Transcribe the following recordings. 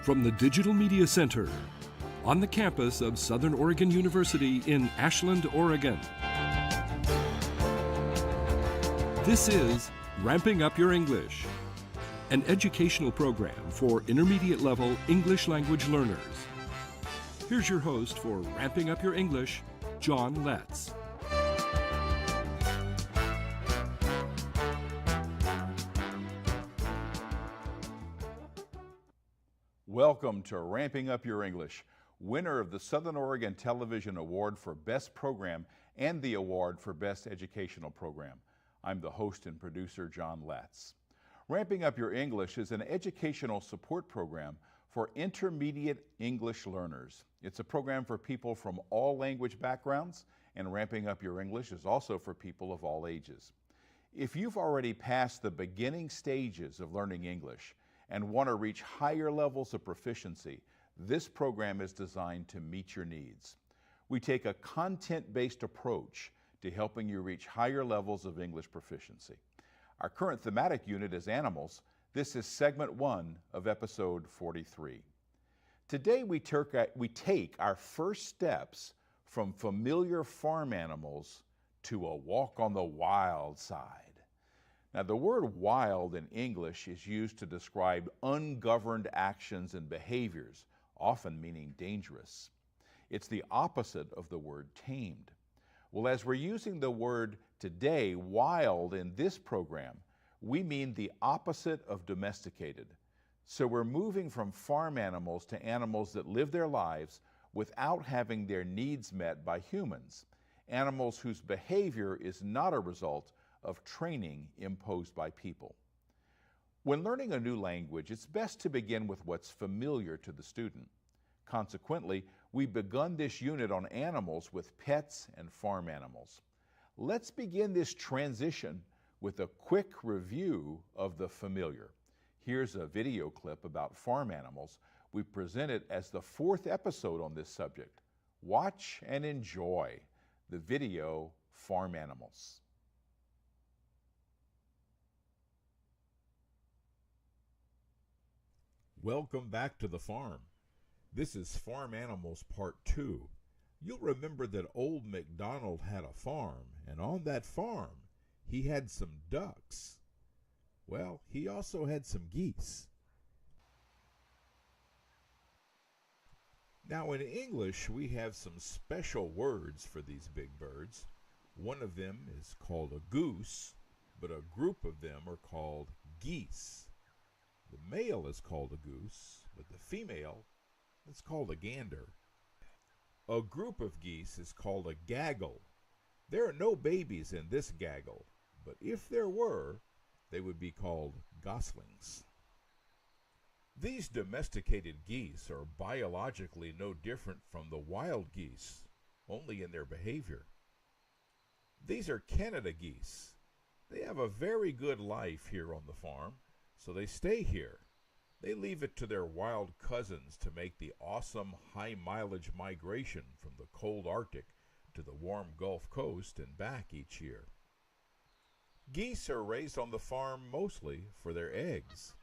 from the Digital Media Center on the campus of Southern Oregon University in Ashland, Oregon. This is Ramping Up Your English, an educational program for intermediate level English language learners. Here's your host for Ramping Up Your English, John Letts. Welcome to Ramping Up Your English, winner of the Southern Oregon Television Award for Best Program and the Award for Best Educational Program. I'm the host and producer, John Letts. Ramping Up Your English is an educational support program for intermediate English learners. It's a program for people from all language backgrounds, and Ramping Up Your English is also for people of all ages. If you've already passed the beginning stages of learning English and want to reach higher levels of proficiency, this program is designed to meet your needs. We take a content-based approach to helping you reach higher levels of English proficiency. Our current thematic unit is Animals. This is segment 1 of episode 43. Today we take our first steps from familiar farm animals to a walk on the wild side. Now, the word wild in English is used to describe ungoverned actions and behaviors, often meaning dangerous. It's the opposite of the word tamed. Well, as we're using the word today, wild, in this program, we mean the opposite of domesticated. So we're moving from farm animals to animals that live their lives without having their needs met by humans, animals whose behavior is not a result of training imposed by people. When learning a new language, it's best to begin with what's familiar to the student. Consequently, we've begun this unit on animals with pets and farm animals. Let's begin this transition with a quick review of the familiar. Here's a video clip about farm animals. We present it as the 4th episode on this subject. Watch and enjoy the video, Farm Animals. Welcome back to the farm. This is Farm Animals Part 2. You'll remember that old MacDonald had a farm, and on that farm, he had some ducks. Well, he also had some geese. Now, in English, we have some special words for these big birds. One of them is called a goose, but a group of them are called geese. The male is called a goose, but the female is called a gander. A group of geese is called a gaggle. There are no babies in this gaggle, but if there were, they would be called goslings. These domesticated geese are biologically no different from the wild geese, only in their behavior. These are Canada geese. They have a very good life here on the farm, so they stay here. They leave it to their wild cousins to make the awesome high-mileage migration from the cold Arctic to the warm Gulf Coast and back each year. Geese are raised on the farm mostly for their eggs.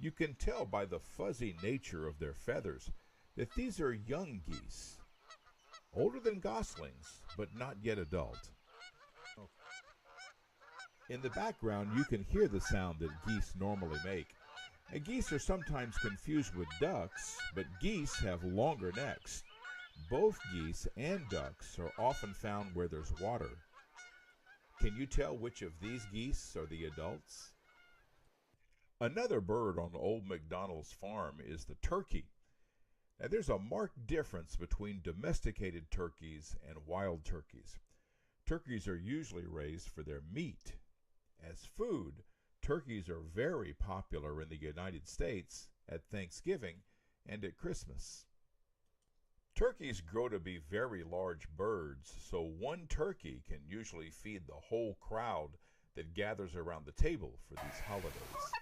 You can tell by the fuzzy nature of their feathers that these are young geese, older than goslings, but not yet adult. In the background, you can hear the sound that geese normally make. And geese are sometimes confused with ducks, but geese have longer necks. Both geese and ducks are often found where there's water. Can you tell which of these geese are the adults? Another bird on old MacDonald's farm is the turkey. Now, there's a marked difference between domesticated turkeys and wild turkeys. Turkeys are usually raised for their meat. As food, turkeys are very popular in the United States at Thanksgiving and at Christmas. Turkeys grow to be very large birds, so one turkey can usually feed the whole crowd that gathers around the table for these holidays.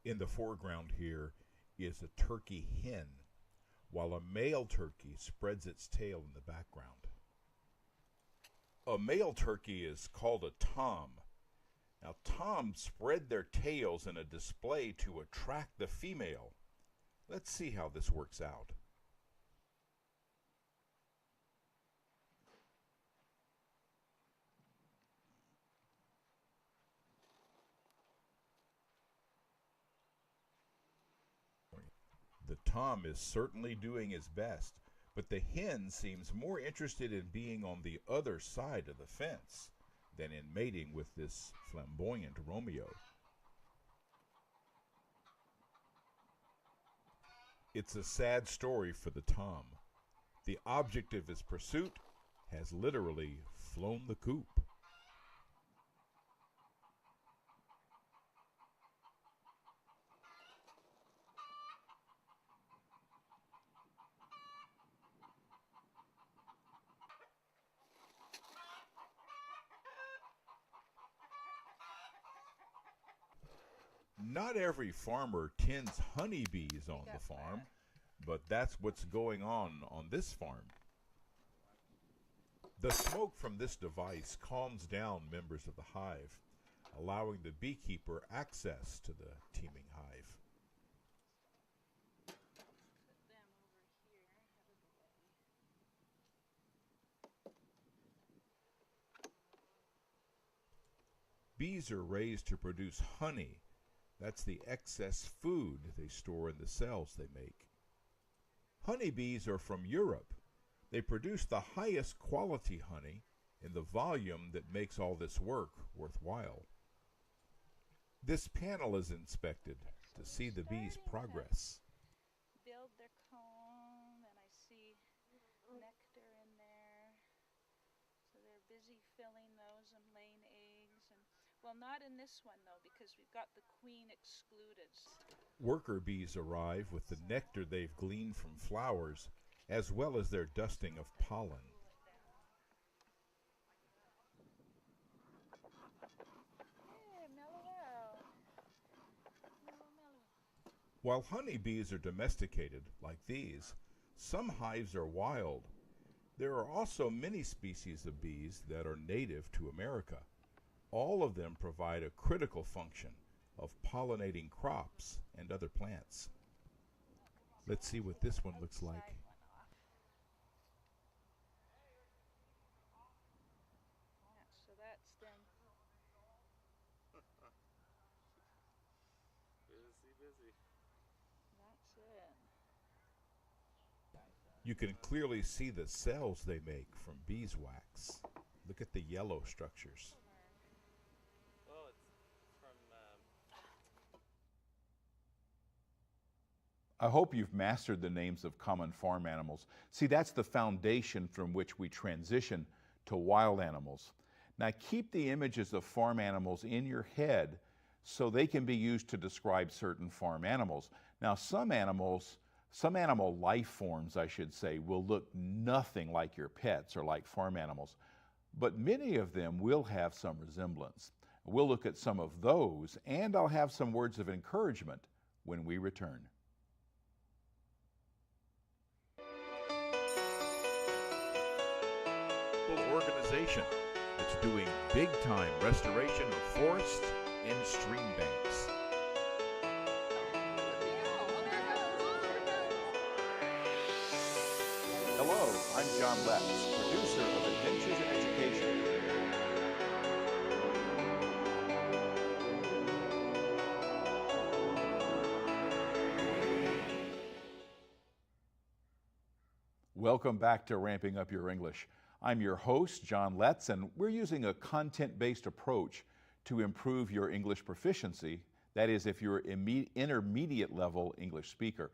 In the foreground here is a turkey hen, while a male turkey spreads its tail in the background. A male turkey is called a tom. Now, toms spread their tails in a display to attract the female. Let's see how this works out. The tom is certainly doing his best, but the hen seems more interested in being on the other side of the fence than in mating with this flamboyant Romeo. It's a sad story for the tom. The object of his pursuit has literally flown the coop. Not every farmer tends honeybees on the farm, but that's what's going on this farm. The smoke from this device calms down members of the hive, allowing the beekeeper access to the teeming hive. Bees are raised to produce honey. That's the excess food they store in the cells they make. Honeybees are from Europe. They produce the highest quality honey in the volume that makes all this work worthwhile. This panel is inspected to see the bees' progress. Build their comb, and I see nectar in there. So they're busy filling those and laying eggs. And well, not in this one though, because we've got the queen excluded. Worker bees arrive with the nectar they've gleaned from flowers, as well as their dusting of pollen. Hey, mellow out. Mellow. While honeybees are domesticated, like these, some hives are wild. There are also many species of bees that are native to America. All of them provide a critical function of pollinating crops and other plants. Let's see what this one looks like. Yeah, so that's them. Busy. That's it. You can clearly see the cells they make from beeswax. Look at the yellow structures. Oh, it's from I hope you've mastered the names of common farm animals. See, that's the foundation from which we transition to wild animals. Now keep the images of farm animals in your head so they can be used to describe certain farm animals. Now some animal life forms, I should say, will look nothing like your pets or like farm animals, but many of them will have some resemblance. We'll look at some of those, and I'll have some words of encouragement when we return. Organization that's doing big-time restoration of forests and stream banks. Hello, I'm John Letts, producer of Adventures in Education. Welcome back to Ramping Up Your English. I'm your host, John Letts, and we're using a content-based approach to improve your English proficiency. That is, if you're an intermediate level English speaker.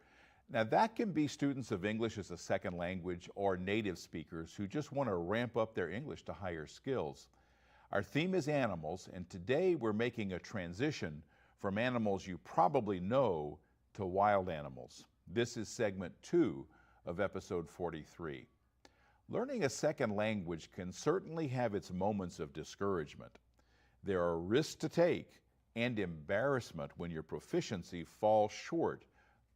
Now, that can be students of English as a second language or native speakers who just want to ramp up their English to higher skills. Our theme is animals, and today we're making a transition from animals you probably know to wild animals. This is segment 2 of episode 43. Learning a second language can certainly have its moments of discouragement. There are risks to take, and embarrassment when your proficiency falls short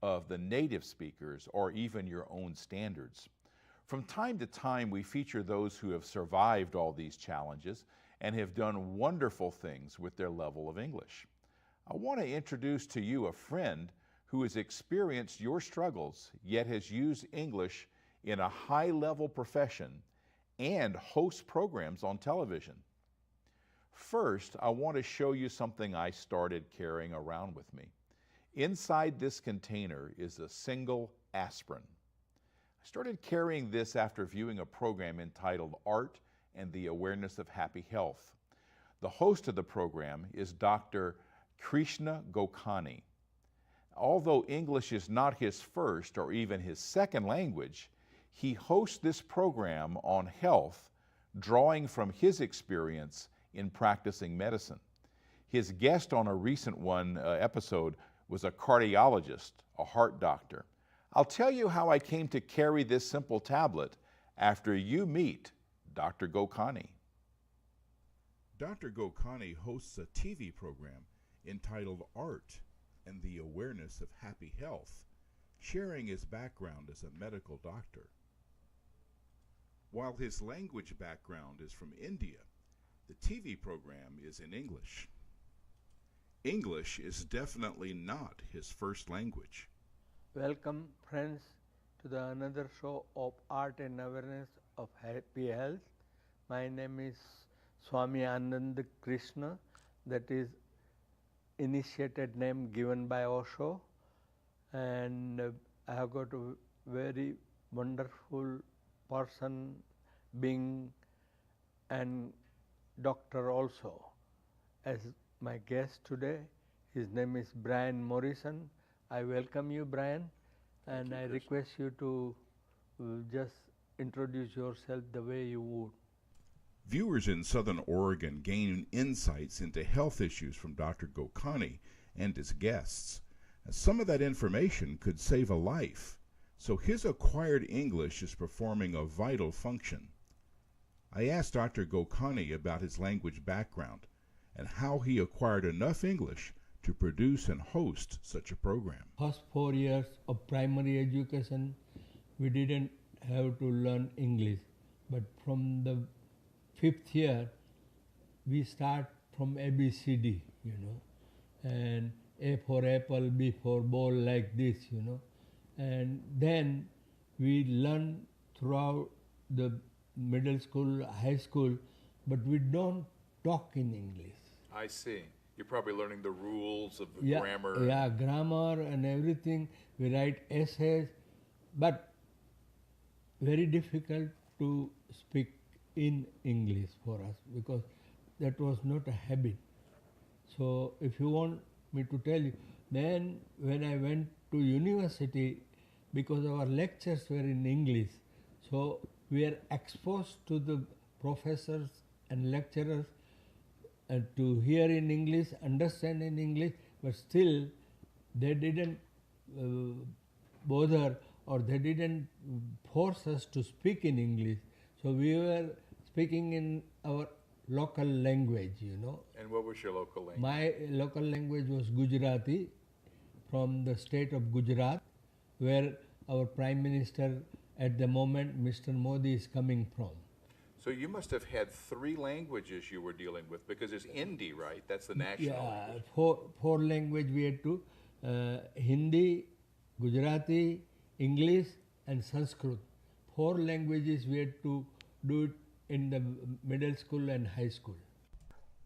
of the native speakers or even your own standards. From time to time, we feature those who have survived all these challenges and have done wonderful things with their level of English. I want to introduce to you a friend who has experienced your struggles, yet has used English in a high-level profession and hosts programs on television. First, I want to show you something I started carrying around with me. Inside this container is a single aspirin. I started carrying this after viewing a program entitled Art and the Awareness of Happy Health. The host of the program is Dr. Kocul Gokani. Although English is not his first or even his second language, he hosts this program on health, drawing from his experience in practicing medicine. His guest on a recent episode was a cardiologist, a heart doctor. I'll tell you how I came to carry this simple tablet after you meet Dr. Gokani. Dr. Gokani hosts a TV program entitled Art and the Awareness of Happy Health, sharing his background as a medical doctor. While his language background is from India, the TV program is in English. English is definitely not his first language. Welcome friends to the another show of Art and Awareness of Happy Health. My name is Swami Anand Krishna, that is initiated name given by Osho, and I have got a very wonderful person, being and doctor also as my guest today. His name is Brian Morrison. I welcome you, Brian, and I request you to just introduce yourself the way you would. Viewers in Southern Oregon gain insights into health issues from Dr. Gokani and his guests. Some of that information could save a life, so his acquired English is performing a vital function. I asked Dr. Gokani about his language background and how he acquired enough English to produce and host such a program. First 4 years of primary education, we didn't have to learn English, but from the 5th year, we start from ABCD, and A for apple, B for ball, like this, and then we learn throughout the middle school, high school, but we don't talk in English. I see. You're probably learning the rules of the grammar. Yeah, grammar and everything. We write essays, but very difficult to speak in English for us because that was not a habit. So if you want me to tell you, then when I went to university, because our lectures were in English, so we are exposed to the professors and lecturers to hear in English, understand in English, but still they didn't bother or they didn't force us to speak in English. So we were speaking in our local language, And what was your local language? My local language was Gujarati, from the state of Gujarat, where our Prime Minister at the moment, Mr. Modi, is coming from. So you must have had 3 languages you were dealing with, because there's Hindi, right? That's the national language. Four language we had to, Hindi, Gujarati, English and Sanskrit. 4 languages we had to do it in the middle school and high school.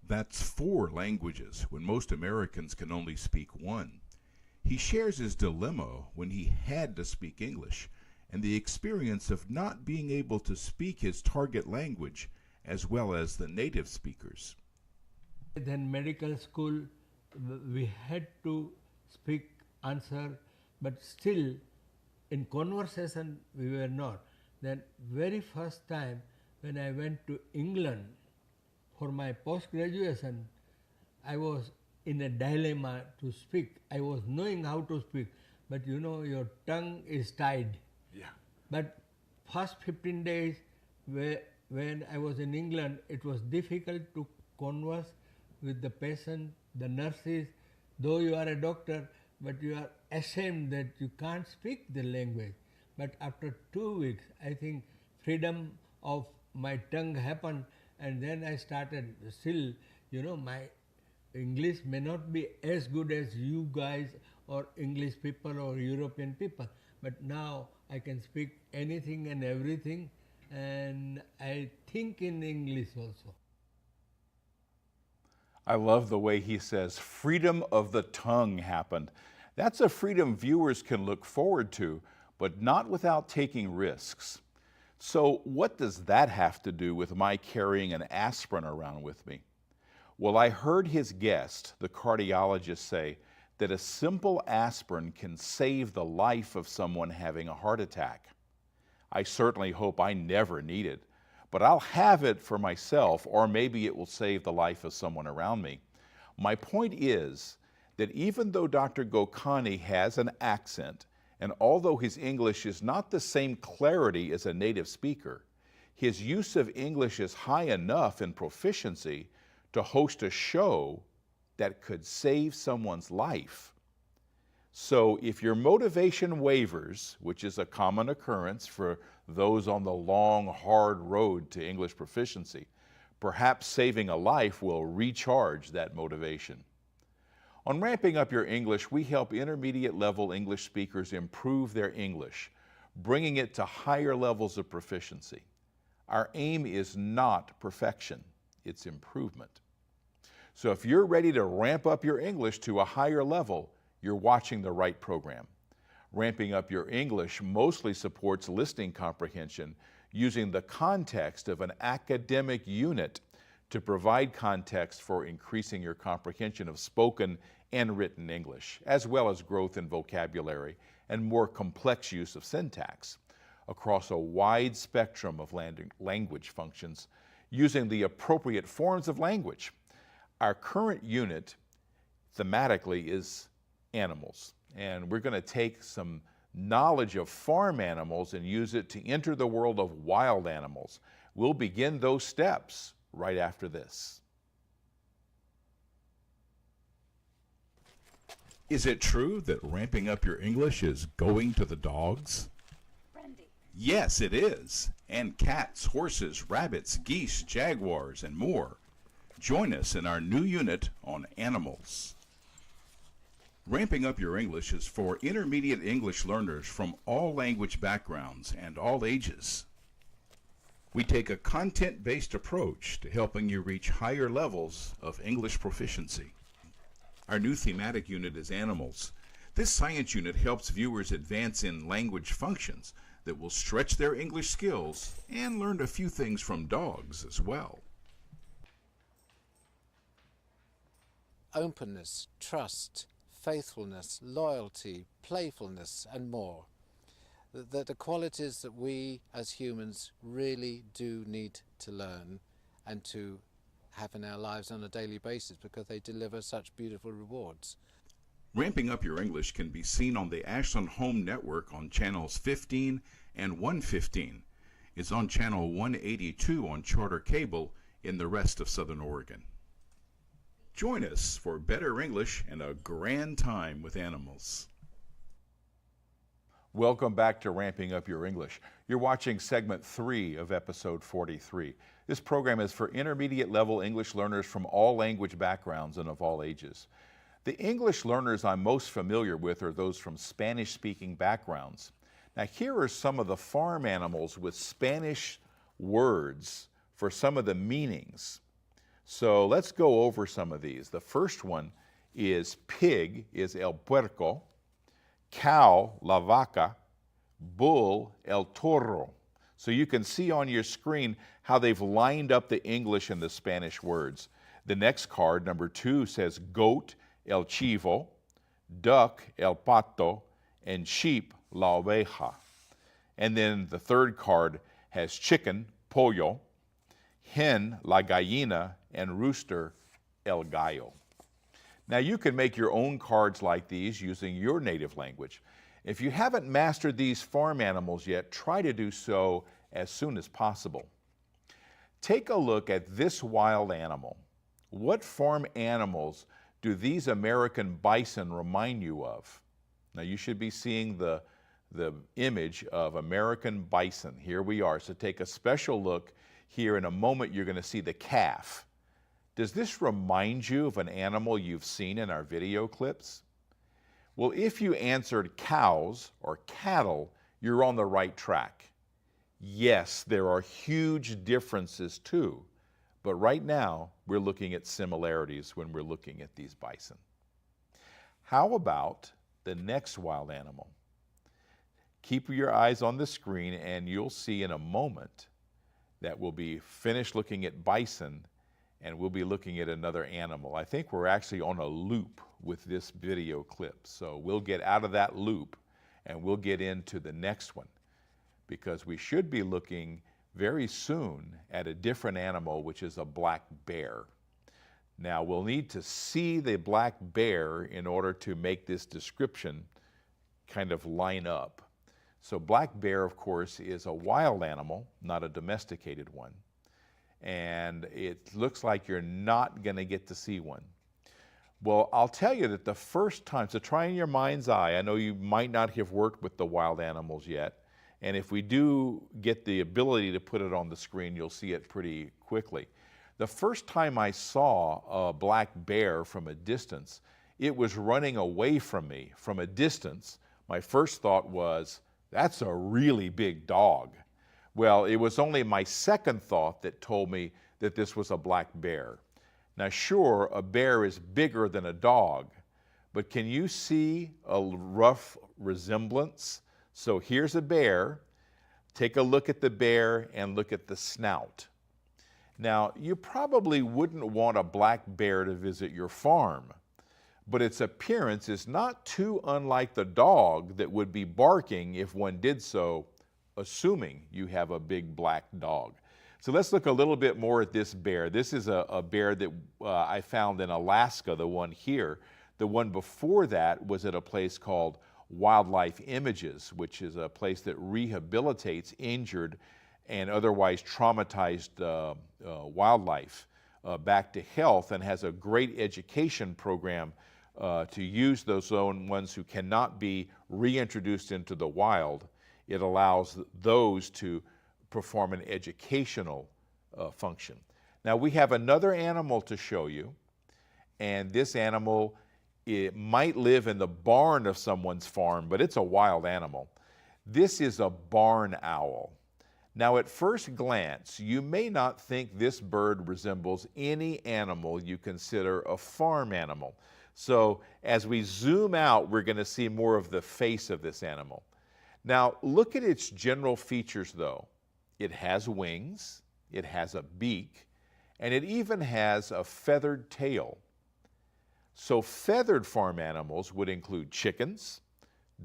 That's 4 languages when most Americans can only speak 1. He shares his dilemma when he had to speak English and the experience of not being able to speak his target language as well as the native speakers. Then medical school, we had to speak, answer, but still in conversation we were not. Then very first time when I went to England for my post-graduation, I was in a dilemma to speak. I was knowing how to speak, but your tongue is tied. Yeah. But first 15 days when I was in England, it was difficult to converse with the patient the nurses, though you are a doctor, but you are ashamed that you can't speak the language. But after 2 weeks, I think freedom of my tongue happened, and then I started. Still, my English may not be as good as you guys or English people or European people, but now I can speak anything and everything, and I think in English also. I love the way he says freedom of the tongue happened. That's a freedom viewers can look forward to, but not without taking risks. So what does that have to do with my carrying an aspirin around with me? Well, I heard his guest, the cardiologist, say that a simple aspirin can save the life of someone having a heart attack. I certainly hope I never need it, but I'll have it for myself, or maybe it will save the life of someone around me. My point is that even though Dr. Gokani has an accent, and although his English is not the same clarity as a native speaker, his use of English is high enough in proficiency to host a show that could save someone's life. So if your motivation wavers, which is a common occurrence for those on the long, hard road to English proficiency, perhaps saving a life will recharge that motivation. On Ramping Up Your English, we help intermediate level English speakers improve their English, bringing it to higher levels of proficiency. Our aim is not perfection, it's improvement. So if you're ready to ramp up your English to a higher level, you're watching the right program. Ramping Up Your English mostly supports listening comprehension using the context of an academic unit to provide context for increasing your comprehension of spoken and written English, as well as growth in vocabulary and more complex use of syntax across a wide spectrum of language functions using the appropriate forms of language. Our current unit thematically is animals, and we're going to take some knowledge of farm animals and use it to enter the world of wild animals. We'll begin those steps right after this. Is it true that ramping up your English is going to the dogs? Brandy. Yes, it is. And cats, horses, rabbits, geese, jaguars, and more. Join us in our new unit on animals. Ramping Up Your English is for intermediate English learners from all language backgrounds and all ages. We take a content-based approach to helping you reach higher levels of English proficiency. Our new thematic unit is Animals. This science unit helps viewers advance in language functions that will stretch their English skills and learn a few things from dogs as well. Openness, trust, faithfulness, loyalty, playfulness, and more. The qualities that we as humans really do need to learn and to have in our lives on a daily basis because they deliver such beautiful rewards. Ramping Up Your English can be seen on the Ashland Home Network on channels 15 and 115. It's on channel 182 on Charter Cable in the rest of Southern Oregon. Join us for better English and a grand time with animals. Welcome back to Ramping Up Your English. You're watching segment 3 of episode 43. This program is for intermediate level English learners from all language backgrounds and of all ages. The English learners I'm most familiar with are those from Spanish-speaking backgrounds. Now here are some of the farm animals with Spanish words for some of the meanings. So let's go over some of these. The first one is pig, is el puerco. Cow, la vaca. Bull, el toro. So you can see on your screen how they've lined up the English and the Spanish words. The next card, number 2, says goat, el chivo. Duck, el pato. And sheep, la oveja. And then the third card has chicken, pollo. Hen, la gallina. And rooster, el gallo. Now you can make your own cards like these using your native language. If you haven't mastered these farm animals yet, try to do so as soon as possible. Take a look at this wild animal. What farm animals do these American bison remind you of? Now you should be seeing the image of American bison. Here we are. So take a special look. Here in a moment you're going to see the calf. Does this remind you of an animal you've seen in our video clips? Well, if you answered cows or cattle, you're on the right track. Yes, there are huge differences too, but right now we're looking at similarities when we're looking at these bison. How about the next wild animal? Keep your eyes on the screen and you'll see in a moment that we'll be finished looking at bison and we'll be looking at another animal. I think we're actually on a loop with this video clip. So we'll get out of that loop and we'll get into the next one, because we should be looking very soon at a different animal, which is a black bear. Now we'll need to see the black bear in order to make this description kind of line up. So black bear, of course, is a wild animal, not a domesticated one. And it looks like you're not going to get to see one. Well, I'll tell you that the first time, so try in your mind's eye, I know you might not have worked with the wild animals yet, and if we do get the ability to put it on the screen, you'll see it pretty quickly. The first time I saw a black bear from a distance, it was running away from me from a distance. My first thought was, that's a really big dog. Well, it was only my second thought that told me that this was a black bear. Now, sure, a bear is bigger than a dog, but can you see a rough resemblance? So here's a bear. Take a look at the bear and look at the snout. Now, you probably wouldn't want a black bear to visit your farm, but its appearance is not too unlike the dog that would be barking if one did so, assuming you have a big black dog. So let's look a little bit more at this bear. This is a bear that I found in Alaska, the one here. The one before that was at a place called Wildlife Images, which is a place that rehabilitates injured and otherwise traumatized wildlife back to health, and has a great education program to use those ones who cannot be reintroduced into the wild. It allows those to perform an educational function. Now we have another animal to show you, and this animal, it might live in the barn of someone's farm, but it's a wild animal. This is a barn owl. Now at first glance, you may not think this bird resembles any animal you consider a farm animal. So as we zoom out, we're going to see more of the face of this animal. Now look at its general features though. It has wings, it has a beak, and it even has a feathered tail. So feathered farm animals would include chickens,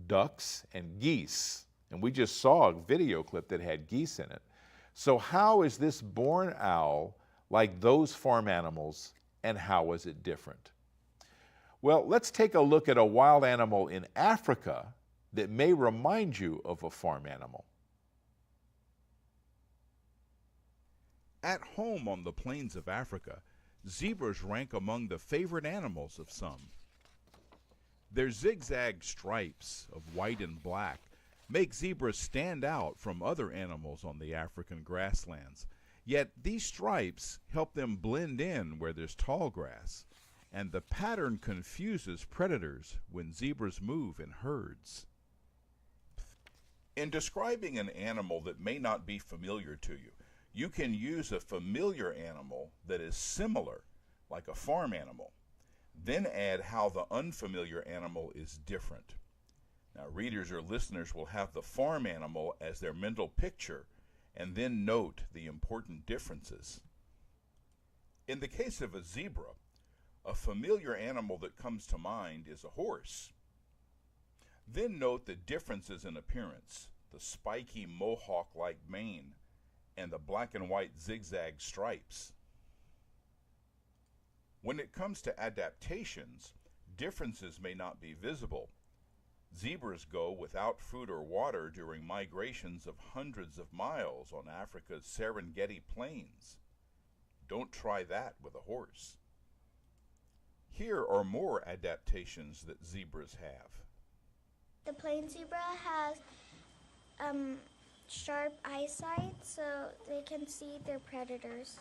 ducks, and geese. And we just saw a video clip that had geese in it. So how is this barn owl like those farm animals, and how is it different? Well, let's take a look at a wild animal in Africa that may remind you of a farm animal. At home on the plains of Africa, zebras rank among the favorite animals of some. Their zigzag stripes of white and black make zebras stand out from other animals on the African grasslands. Yet these stripes help them blend in where there's tall grass, and the pattern confuses predators when zebras move in herds. In describing an animal that may not be familiar to you, you can use a familiar animal that is similar, like a farm animal. Then add how the unfamiliar animal is different. Now, readers or listeners will have the farm animal as their mental picture, and then note the important differences. In the case of a zebra, a familiar animal that comes to mind is a horse. Then note the differences in appearance, the spiky mohawk-like mane, and the black and white zigzag stripes. When it comes to adaptations, differences may not be visible. Zebras go without food or water during migrations of hundreds of miles on Africa's Serengeti plains. Don't try that with a horse. Here are more adaptations that zebras have. The plain zebra has sharp eyesight, so they can see their predators.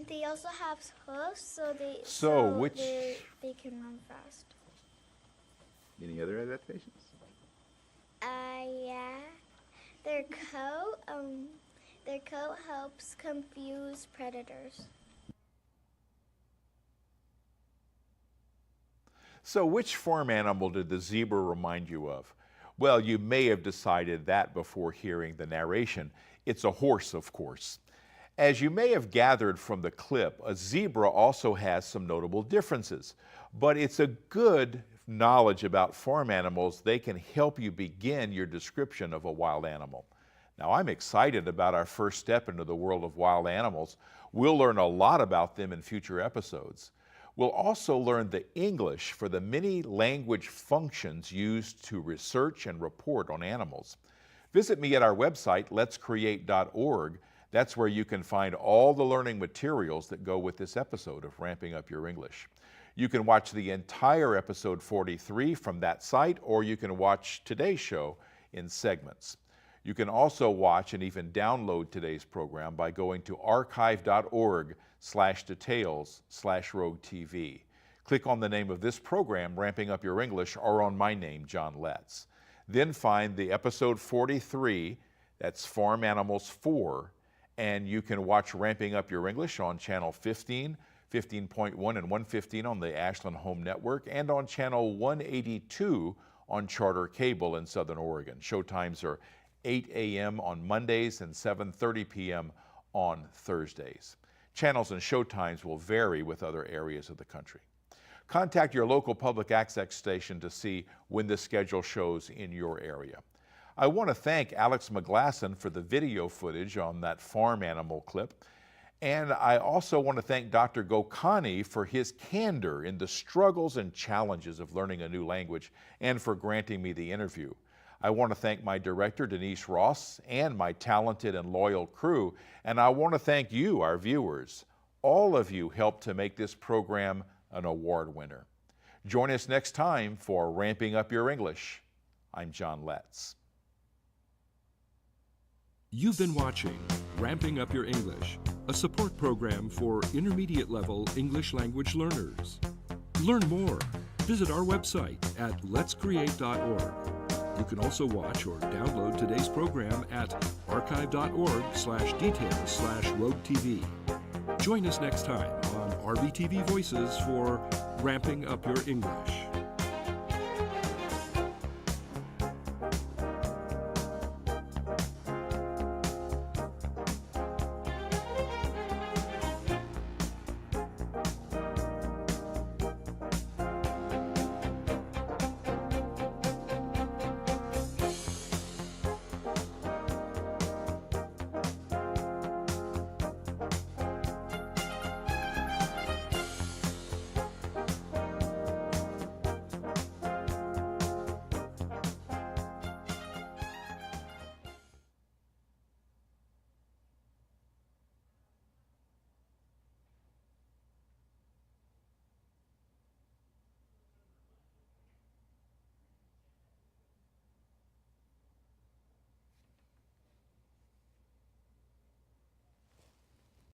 They also have hooves, so they can run fast. Any other adaptations? Yeah. Their coat helps confuse predators. So which farm animal did the zebra remind you of? Well, you may have decided that before hearing the narration. It's a horse, of course. As you may have gathered from the clip, a zebra also has some notable differences, but it's a good knowledge about farm animals. They can help you begin your description of a wild animal. Now, I'm excited about our first step into the world of wild animals. We'll learn a lot about them in future episodes. We'll also learn the English for the many language functions used to research and report on animals. Visit me at our website, letscreate.org. That's where you can find all the learning materials that go with this episode of Ramping Up Your English. You can watch the entire episode 43 from that site, or you can watch today's show in segments. You can also watch and even download today's program by going to archive.org/details/RogueTV. Click on the name of this program, Ramping Up Your English, or on my name, John Letts. Then find the episode 43, that's Farm Animals 4, and you can watch Ramping Up Your English on channel 15, 15.1 and 115 on the Ashland Home Network, and on channel 182 on Charter Cable in Southern Oregon. Showtimes are 8 a.m. on Mondays and 7:30 p.m. on Thursdays. Channels and showtimes will vary with other areas of the country. Contact your local public access station to see when the schedule shows in your area. I want to thank Alex McGlasson for the video footage on that farm animal clip. And I also want to thank Dr. Gokani for his candor in the struggles and challenges of learning a new language and for granting me the interview. I want to thank my director, Denise Ross, and my talented and loyal crew. And I want to thank you, our viewers. All of you helped to make this program an award winner. Join us next time for Ramping Up Your English. I'm John Letts. You've been watching Ramping Up Your English, a support program for intermediate level English language learners. Learn more. Visit our website at letscreate.org. You can also watch or download today's program at archive.org/details/RogueTV. Join us next time on RBTV Voices for Ramping Up Your English.